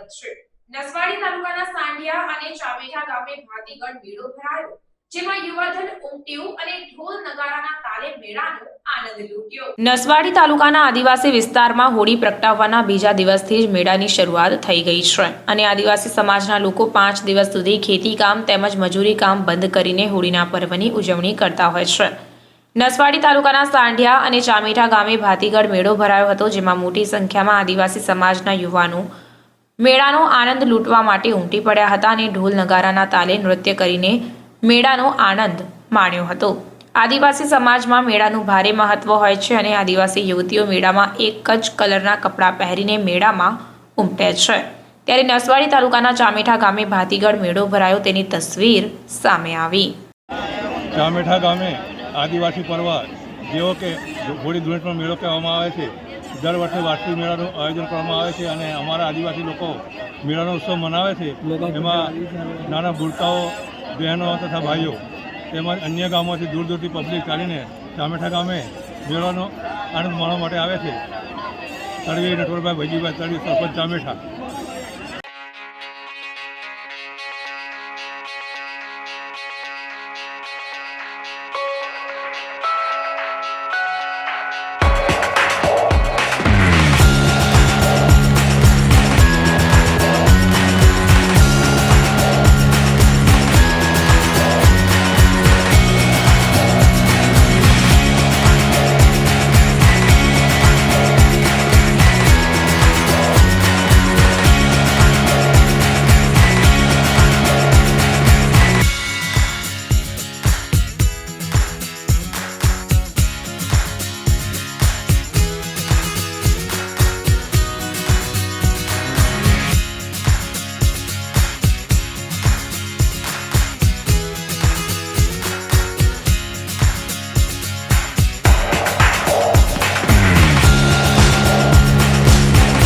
સ્વાગત છે। નસવાડી તાલુકાના સાંઢિયા અને ચામેઠા ગામે ભાતીગળ મેળો ભરાયો, જેમાં યુવાધન ઉમટ્યું અને ઢોલ નગારાના તાલે મેળાનો આનંદ લૂટ્યો। નસવાડી તાલુકાના આદિવાસી વિસ્તારમાં હોળી પ્રગટાવવાના બીજા દિવસથી જ મેળાની શરૂઆત થઈ ગઈ છે અને આદિવાસી સમાજના લોકો 5 દિવસ સુધી ખેતી કામ તેમજ મજૂરી કામ બંધ કરીને હોળીના પર્વની ઉજવણી કરતા હોય છે। નસવાડી તાલુકાના સાંઢિયા અને ચામેઠા ગામે ભાતીગળ મેળો ભરાયો હતો, જેમાં મોટી સંખ્યામાં આદિવાસી સમાજના યુવાનો મેળાનો આનંદ લૂંટવા માટે ઉમટી પડ્યા હતા અને ઢોલ નગારાના તાલે નૃત્ય કરીને મેળાનો આનંદ માણ્યો હતો। આદિવાસી સમાજમાં મેળાનું ભારે મહત્વ હોય છે અને આદિવાસી યુવતીઓ મેળામાં એક જ કલરના કપડાં પહેરીને મેળામાં ઉમટે છે। ત્યારે નસવાડી તાલુકાના ચામેઠા ગામે ભાતીગળ મેળો ભરાયો તેની તસવીર સામે આવી। ચામેઠા ગામે આદિવાસી પર્વ જેવો કે હોળી ધૂળેટીનો મેળો કહેવામાં આવે છે। દર વર્ષે વાર્ષિક મેળાનું આયોજન કરવામાં આવે છે અને અમારા આદિવાસી લોકો મેળાનો ઉત્સવ મનાવે છે। એમાં નાના ભૂલકાઓ, બહેનો તથા ભાઈઓ તેમજ અન્ય ગામોથી દૂર દૂરથી પબ્લિક ચાલીને ચામેઠા ગામે મેળાનો આનંદ માણવા માટે આવે છે। તળવી નટવરભાઈ ભજીભાઈ તળવી સરપંચ ચામેઠા।